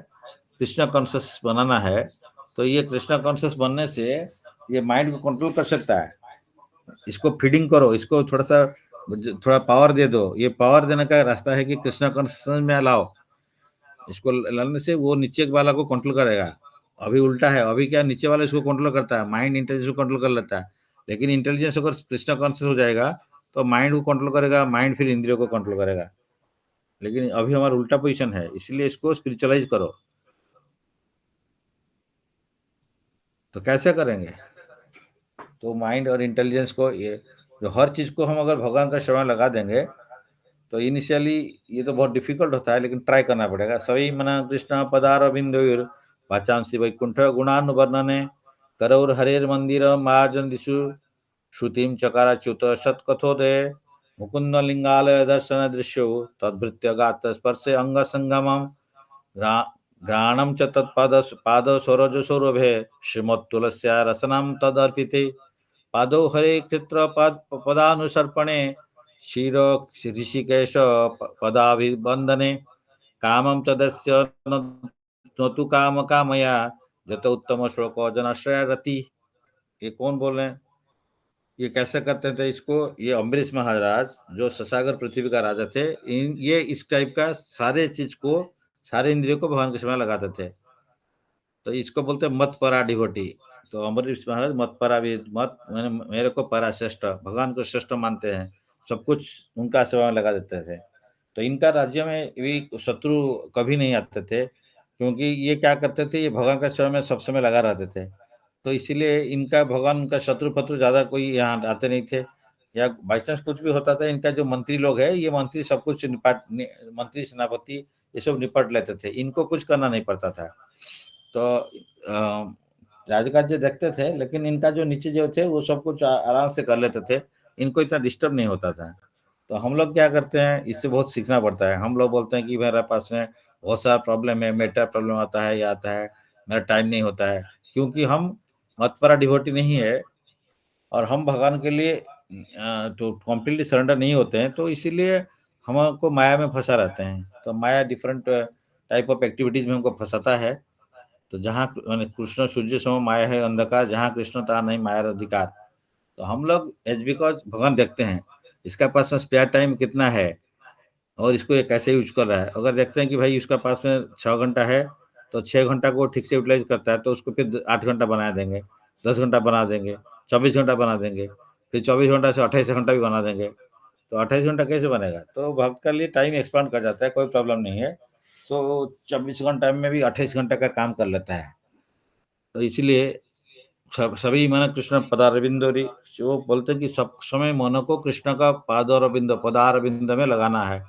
कृष्णा कॉन्शियस बनाना है। तो ये कृष्णा कॉन्शियस बनने से ये माइंड को कंट्रोल कर सकता है। इसको फीडिंग करो, इसको थोड़ा पावर दे दो। ये पावर देने का रास्ता है कि कृष्णा कॉन्शियस में लाओ। इसको लाने से वो नीचे वाला को कंट्रोल करेगा। अभी उल्टा है, अभी क्या, नीचे वाला इसको कंट्रोल करता है, माइंड इंटेलिजेंस को कंट्रोल कर लेता है। लेकिन इंटेलिजेंस अगर कृष्णा कॉन्शियस हो जाएगा तो माइंड को कंट्रोल करेगा, माइंड फिर इंद्रियों को कंट्रोल करेगा। लेकिन अभी हमारा उल्टा पोजीशन है, इसलिए इसको स्पिरिचुअलाइज करो। तो कैसे करेंगे? तो माइंड और इंटेलिजेंस को, ये जो हर चीज़ को हम अगर भगवान का शरण लगा देंगे, तो इनिशियली ये तो बहुत डिफिकल्ट होता है, लेकिन ट्राई करना पड़ेगा। सवै मना कृष्ण पदारविंदोर वाचांसि वैकुंठ गुणानुवर्णने करौर हरेर मंदिर मार्जन दिशु श्रुतिम चकाराच्युत सत्कथोदय मुकुंद लिंगालय दर्शन दृश्यो तद्भृत्य गात स्पर्शे अंग संगमम घ्राणम च पाद सरोज सौरभे श्रीमत्तुलस्या रसनम तदर्पिते पादौ हरे कृत्र पदानुसर्पणे क्षीर ऋषिकेश पदाभिवंदने कामं तदस्य न तु काम कामया जत उत्तम श्लोक जनश्रय रति। ये कौन बोल रहे हैं? ये कैसे करते थे इसको? ये अम्बरीश महाराज जो ससागर पृथ्वी का राजा थे, ये इस टाइप का सारे चीज को, सारे इंद्रियों को भगवान के समय लगाते थे। तो इसको बोलते हैं मत परा डिवोटी। तो अम्बरीश महाराज मत परा भी, मत मेरे को परा श्रेष्ठ, भगवान को श्रेष्ठ मानते हैं, सब कुछ उनका सेवा में लगा देते थे। तो इनका राज्य में भी शत्रु कभी नहीं आते थे, क्योंकि ये क्या करते थे, ये भगवान का सेवा में सब समय लगा रहते थे। तो इसीलिए इनका, भगवान का शत्रु फत्रु ज़्यादा कोई यहाँ आते नहीं थे। या बाई चांस कुछ भी होता था, इनका जो मंत्री लोग है, ये मंत्री सब कुछ मंत्री सेनापति ये सब निपट लेते थे, इनको कुछ करना नहीं पड़ता था। तो राजकाज देखते थे, लेकिन इनका जो नीचे जो थे वो सब कुछ आराम से कर लेते थे, इनको इतना डिस्टर्ब नहीं होता था। तो हम लोग क्या करते हैं, इससे बहुत सीखना पड़ता है। हम लोग बोलते हैं कि मेरे पास में बहुत सारा प्रॉब्लम है, मेटा प्रॉब्लम आता है या आता है, मेरा टाइम नहीं होता है, क्योंकि हम मतपरा डिवोटी नहीं है और हम भगवान के लिए तो कम्प्लीटली सरेंडर नहीं होते हैं। तो इसीलिए हमको माया में फंसा रहते हैं। तो माया डिफरेंट टाइप ऑफ एक्टिविटीज में हमको फंसाता है। तो जहाँ माने कृष्ण सूर्य सम माया है अंधकार, जहाँ कृष्ण तहाँ नहीं माया अधिकार। तो हम लोग एज बिकॉज भगवान देखते हैं इसका पास में स्पेयर टाइम कितना है और इसको ये कैसे यूज कर रहा है। अगर देखते हैं कि भाई इसका पास में 6 घंटा है तो 6 घंटा को ठीक से यूटिलाइज करता है तो उसको फिर 8 घंटा बना देंगे, 10 घंटा बना देंगे, 24 घंटा बना देंगे, फिर 24 घंटा से 28 घंटा भी बना देंगे। तो 28 घंटा कैसे बनेगा? तो भक्त के लिए टाइम एक्सपांड कर जाता है, कोई प्रॉब्लम नहीं है। तो 24 घंटा में भी 28 घंटा का काम कर लेता है। तो इसलिए सभी मन कृष्ण पदारविंदोरी, जो बोलते हैं कि सब समय मन को कृष्ण का पादारविंद पदारविंद में लगाना है।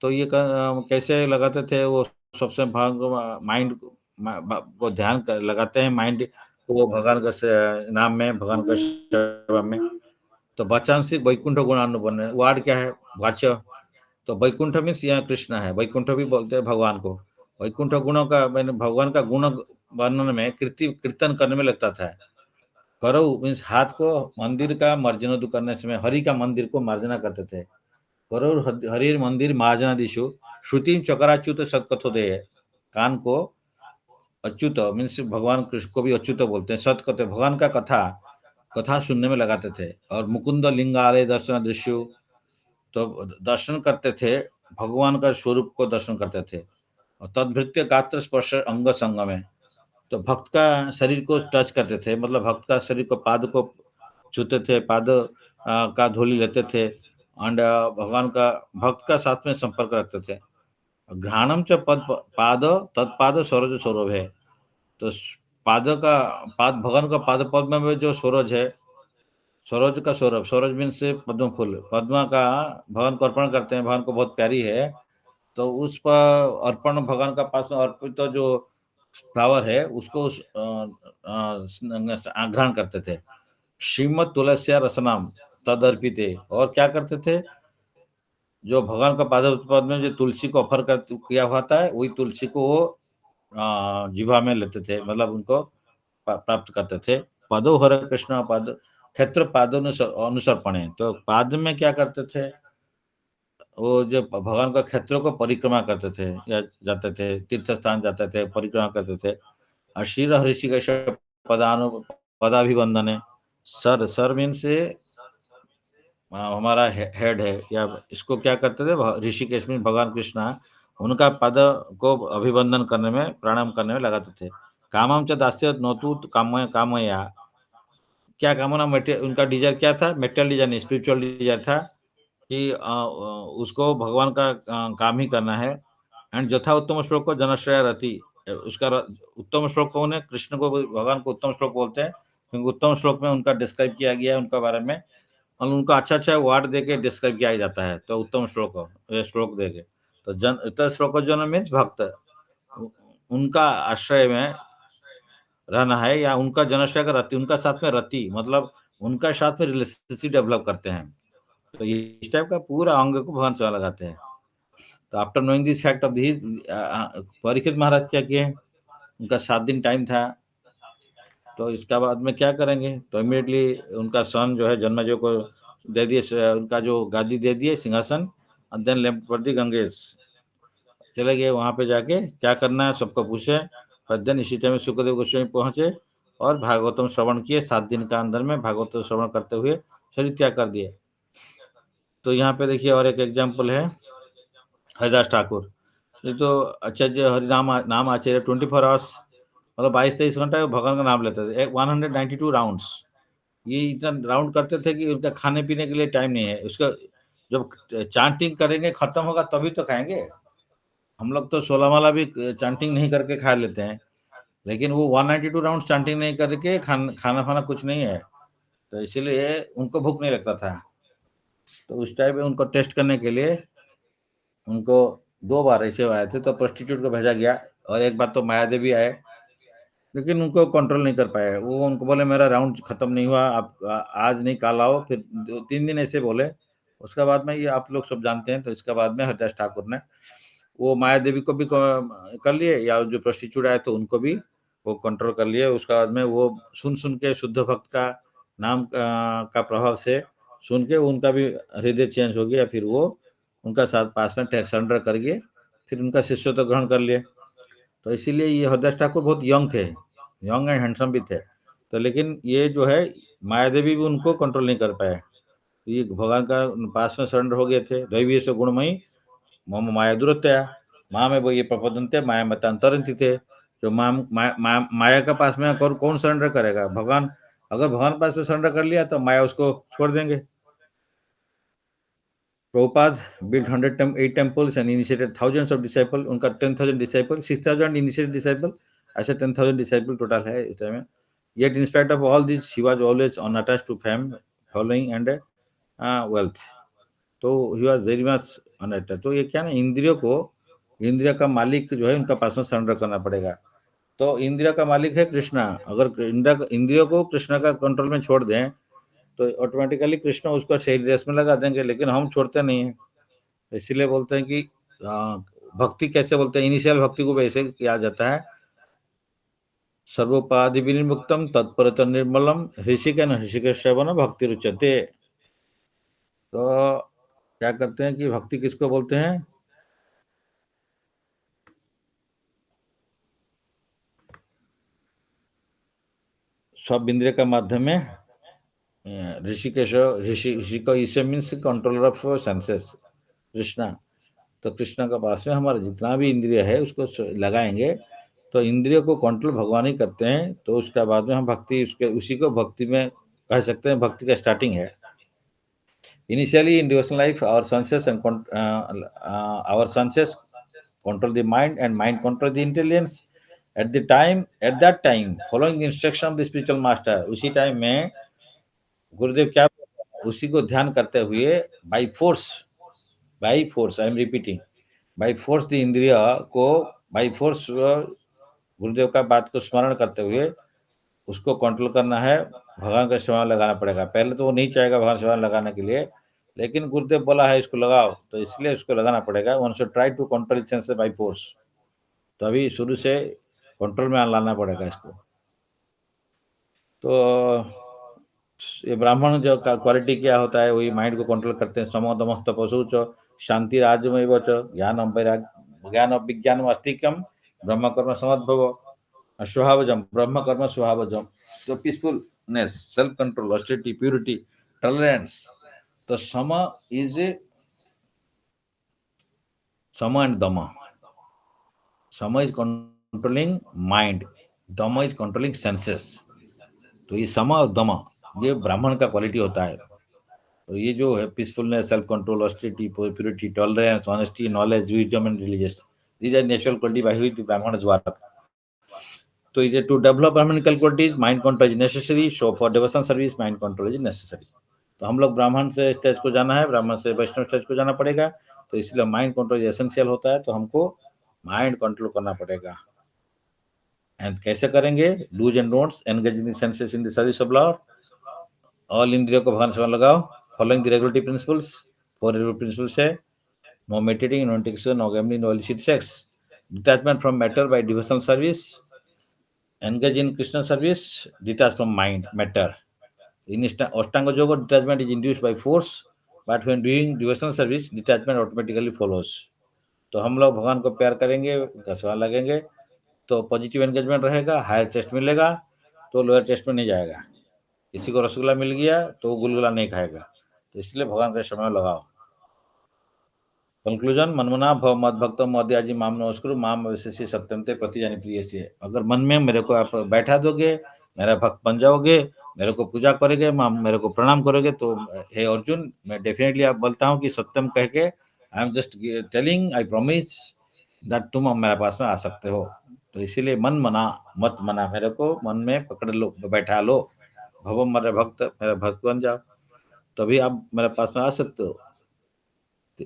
तो ये कैसे लगाते थे वो? सबसे भाग माइंड को ध्यान कर लगाते हैं, माइंड को भगवान का नाम में, भगवान का सेवा में। तो वाचांसिक वैकुंठ गुणानुबंध वार्ड क्या है? वाच्य। तो वैकुंठ मीन्स यहाँ कृष्ण है, वैकुंठ भी बोलते हैं भगवान को। वैकुंठ गुणों का मैंने भगवान का गुण वर्णन में कीर्तन करने में लगता था। करो मीन्स हाथ को मंदिर का मार्जन करने समय हरि का मंदिर को मार्जना करते थे। करो हरि मंदिर मार्जना दिशु श्रुति चकराच्युत सत्कथो दे। कान को अच्युत मीन्स भगवान कृष्ण को भी अच्युत बोलते हैं, सत्कथ भगवान का कथा कथा सुनने में लगाते थे। और मुकुंद लिंगालय दर्शन दृश्य, तो दर्शन करते थे, भगवान का स्वरूप को दर्शन करते थे। और तद्भृत्य गात्र स्पर्श अंग संग में, तो भक्त का शरीर को टच करते थे, मतलब भक्त का शरीर को पाद को छूते थे, पाद का धूलि लेते थे। एंड भगवान का भक्त का साथ में संपर्क रखते थे। घ्राणम च पद पाद तत्पाद सरोज सौरभ है। तो पाद का पाद भगवान का पाद पद्म में जो सूरज है, सरोज का सौरभ, सौरज मीन से पद्म फूल, पद्मा का भगवान को अर्पण करते हैं, भगवान को बहुत प्यारी है। तो उस पर अर्पण भगवान का पास में अर्पित तो जो फ्लावर है उसको ग्रहण करते थे। श्रीमद तुलसिया रसनाम तद अर्पिते, और क्या करते थे? जो भगवान का पाद उत्पाद में जो तुलसी को ऑफर कर किया हुआ था, वही तुलसी को वो जिह्वा में लेते थे, मतलब उनको प्राप्त करते थे। पदो हरे कृष्ण पद क्षेत्र अनुसर्पणे, तो पाद में क्या करते थे? वो जो भगवान का क्षेत्रों को परिक्रमा करते थे या जाते थे, तीर्थ स्थान जाते थे, परिक्रमा करते थे। और शिर ऋषिकेश पदानु पदाभिवंदन है। सर मीन से हमारा हेड है, या इसको क्या करते थे? ऋषिकेश में भगवान कृष्ण उनका पद को अभिवंदन करने में, प्रणाम करने में लगाते थे। कामम च दास्य नोतु कामया, क्या कामना? उनका डिजायर क्या था? मेटेरियल डिजायर नहीं, स्पिरिचुअल डिजायर था कि उसको भगवान का काम ही करना है। एंड जथा उत्तम श्लोक को जनश्रय रति, उसका उत्तम श्लोक कौन है? कृष्ण को, भगवान को उत्तम श्लोक बोलते हैं क्योंकि उत्तम श्लोक में उनका डिस्क्राइब किया गया है उनका बारे में, और उनका अच्छा वर्ड दे के डिस्क्राइब किया जाता है। तो उत्तम श्लोक ये श्लोक दे के, तो उत्तम श्लोक जन मीन्स भक्त, उनका आश्रय में रहना है, या उनका जनश्रय का रति, उनका साथ में रति मतलब उनका साथ में रिलेशनशिप डेवलप करते हैं। तो इस टाइप का पूरा अंग को भगवान सेवा लगाते हैं। तो after knowing this fact of this, Parikshit Maharaj क्या किए? उनका 7 दिन टाइम था, तो इसका बाद में क्या करेंगे? तो इमीडिएटली उनका सन जो है जन्मेजय को दे दिए, उनका जो गादी दे दिए, सिंहासन, और then left for the Ganges, चले गए वहाँ पे जाके क्या करना है सबको पूछे। और देन इसी टाइम सुखदेव गोस्वामी पहुंचे और भागवतम श्रवण किए। 7 दिन का अंदर में भागवतम श्रवण करते हुए शरीर त्याग कर दिए। तो यहाँ पे देखिए और एक एग्जाम्पल है हरिदास ठाकुर। ये तो आचार्य हरिनाम नाम आचार्य 24 आवर्स, मतलब 22-23 घंटा भगवान का नाम लेते थे। 192 राउंड्स, ये इतना राउंड करते थे कि उनका खाने पीने के लिए टाइम नहीं है। उसका जब चांटिंग करेंगे खत्म होगा तभी तो खाएंगे। हम लोग तो 16 माला भी चांटिंग नहीं करके खा लेते हैं, लेकिन वो 192 राउंड चांटिंग नहीं करके खाना खाना कुछ नहीं है। तो इसीलिए उनको भूख नहीं लगता था। तो उस टाइम में उनको टेस्ट करने के लिए उनको 2 बार ऐसे आए थे, तो प्रोस्टिट्यूट को भेजा गया, और एक बार तो माया देवी आए, लेकिन उनको कंट्रोल नहीं कर पाए। वो उनको बोले मेरा राउंड खत्म नहीं हुआ, आप आज नहीं कल आओ। फिर 3 दिन ऐसे बोले। उसके बाद में, ये आप लोग सब जानते हैं, तो इसके बाद में हरिदास ठाकुर ने वो माया देवी को भी कर लिए, या जो प्रोस्टिट्यूट आए तो उनको भी वो कंट्रोल कर लिए। उसके बाद में वो सुन के शुद्ध भक्त का नाम का प्रभाव से सुन के उनका भी हृदय चेंज हो गया। फिर वो उनका साथ पास में सरेंडर कर गए, फिर उनका शिष्यत्व ग्रहण कर लिए। तो इसीलिए ये हरदास ठाकुर बहुत यंग थे, यंग एंड हैंडसम भी थे। तो लेकिन ये जो है मायादेवी भी उनको कंट्रोल नहीं कर पाए। तो ये भगवान का पास में सरेंडर हो गए थे। दैवीय से गुणमयी मम माया दुरत्या, माँ में वो ये प्रपदनते माया मतांतरंती थे। जो माया का पास में कौन सरेंडर करेगा? भगवान। अगर भगवान पास में सरेंडर कर लिया तो माया उसको छोड़ देंगे। Prabhupada built 108 temples and initiated thousands of disciples. उनका 10,000 disciples, 6,000 initiated disciples, ऐसे 10,000 disciples total है इस टाइम में। Yet in spite of all this, he was always unattached to fame, following and wealth. तो he was very much unattached. तो ये क्या ना, इंद्रियों को, इंद्रिय का मालिक जो है उनका पास में सरेंडर करना पड़ेगा। तो इंद्रिय का मालिक है कृष्णा। अगर इंद्रियों को कृष्णा का कंट्रोल में छोड़ दें तो ऑटोमेटिकली कृष्ण उसको सही रेस में लगा देंगे, लेकिन हम छोड़ते नहीं हैं। इसीलिए बोलते हैं कि भक्ति कैसे बोलते हैं, इनिशियल भक्ति को वैसे किया जाता है, सर्वोपाधि विनिर्मुक्तम तत्परत निर्मलम ऋषिकेन ऋषिकेशवन भक्ति रुचते। तो क्या करते हैं कि भक्ति किसको बोलते हैं? सब इंद्रिय का माध्यम में ऋषिकेश, ऋषि का इसे means controller of senses Krishna. तो कृष्णा का पास में हमारा जितना भी इंद्रिय है उसको लगाएंगे तो इंद्रियों को कंट्रोल भगवान ही करते हैं। तो उसके बाद में हम भक्ति, उसके उसी को भक्ति में कह सकते हैं, भक्ति का स्टार्टिंग है। Initially in devotional life our senses and our senses control the mind and mind control the intelligence at that time following the instruction of the spiritual master। उसी टाइम में गुरुदेव क्या, उसी को ध्यान करते हुए by force I am repeating, by force the इंद्रिय को, बाई फोर्स गुरुदेव का बात को स्मरण करते हुए उसको कंट्रोल करना है। भगवान का सेवा लगाना पड़ेगा। पहले तो वो नहीं चाहेगा भगवान सेवा लगाने के लिए, लेकिन गुरुदेव बोला है इसको लगाओ, तो इसलिए उसको लगाना पड़ेगा। One should try to control it senses by force. तो अभी शुरू से कंट्रोल में लाना पड़ेगा इसको। तो ये ब्राह्मण जो का क्वालिटी क्या होता है, वही माइंड को कंट्रोल करते हैं। समो दमः तपसु च शांति राजमय च ज्ञान वैराग्य ज्ञान विज्ञान अस्तिकम ब्रह्म कर्म समद्भव स्वभावजम ब्रह्म कर्म स्वभावजम। तो peacefulness, self control, austerity, purity, tolerance. तो सम इज सम एंड दम। सम is controlling mind, them is controlling senses. तो ये सम और दम ये ब्राह्मण का क्वालिटी होता है। तो ये जो है peacefulness, self control, austerity, purity, tolerance, honesty, knowledge, wisdom and religious, these are natural quality by which the brahmanas work। तो ये to develop brahminical qualities mind control is necessary, so for devotion service mind control is necessary. तो हम लोग ब्राह्मण से stage को जाना है, ब्राह्मण से वैष्णव स्टेज को जाना पड़ेगा। तो इसलिए माइंड कंट्रोल एसेंशियल होता है। तो हमको माइंड कंट्रोल करना पड़ेगा। एंड कैसे करेंगे? Do's and don'ts, engage in the senses in the service of lord. All इंद्रियों को भगवान सेवा लगाओ, following the regulatory principles. 4 regular principles है, no meditating, no intoxication, no gambling, no illicit sex, detachment from matter by devotional service, engage in Krishna service, detach from mind, matter. In Ashtanga Yoga, detachment is induced by force, but when doing devotional service, detachment automatically follows। तो हम लोग भगवान को प्यार करेंगे, उनका सेवा लगेंगे, तो पॉजिटिव एंगेजमेंट रहेगा, हायर टेस्ट मिलेगा, तो लोअर टेस्ट में नहीं जाएगा। किसी को रसगुल्ला मिल गया तो वो गुलगुला नहीं खाएगा। तो इसलिए भगवान का समय लगाओ। कंक्लूजन, मनमना भव मद भक्त मध्याजी माम नमस्कुरु माम अवश्य सत्यम ते प्रतिजानी प्रिय से। अगर मन में मेरे को आप बैठा दोगे, मेरा भक्त बन जाओगे, मेरे को पूजा करोगे, मेरे को प्रणाम करोगे, तो हे अर्जुन, मैं डेफिनेटली आप बोलता हूँ कि सत्यम कह के I am just telling, I promise that तुम मेरे पास में आ सकते हो। तो इसीलिए मन मना, मत मना, मेरे को मन में पकड़ लो, बैठा लो, भव मेरे भक्त बन जाओ, तभी आप मेरे पास में आ सकते हो।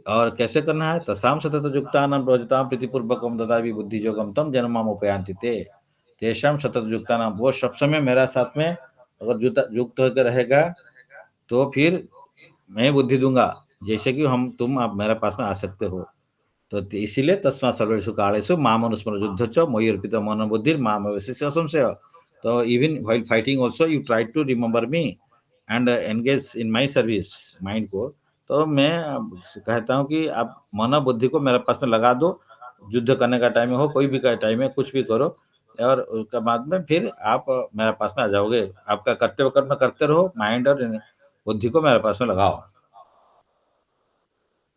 और कैसे करना है? तसाम सतत युक्तानां प्रवजताम प्रीतिपूर्वकम ददामि बुद्धि योगम तम जन्माम उपयान्ति ते। तेषाम सतत युक्तानां, वो सब समय मेरा साथ में अगर युक्त होकर रहेगा तो फिर मैं बुद्धि दूंगा, जैसे कि तुम आप मेरे पास में आ सकते हो। तो इसीलिए तस्मात् सर्वेषु कालेषु माम अनुस्मर युद्ध च मयि अर्पित मन बुद्धि माम अवशिष्य असंशय। तो even while fighting also you try to remember me and engage in my service, mind को। तो मैं कहता हूँ कि आप मन बुद्धि को मेरे पास में लगा दो, युद्ध करने का टाइम हो, कोई भी का टाइम है, कुछ भी करो और उसके बाद में फिर आप मेरे पास में आ जाओगे। आपका कर्तव्य कर्म करते रहो, माइंड और बुद्धि को मेरे पास में लगाओ।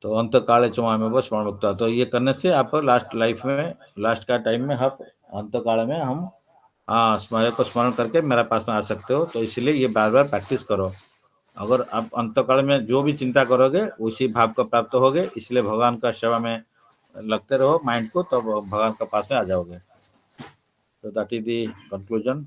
तो अंत काले में बस स्मरण भक्ता, तो ये करने से आप लास्ट लाइफ में, लास्ट का टाइम में आप अंत काल में हम स्मरण को स्मरण करके मेरे पास में आ सकते हो। तो इसलिए ये बार बार प्रैक्टिस करो। अगर आप अंत काल में जो भी चिंता करोगे उसी भाव को प्राप्त होगे, इसलिए भगवान का सेवा में लगते रहो माइंड को, तब भगवान के पास में आ जाओगे। तो दैट इज द कंक्लूजन।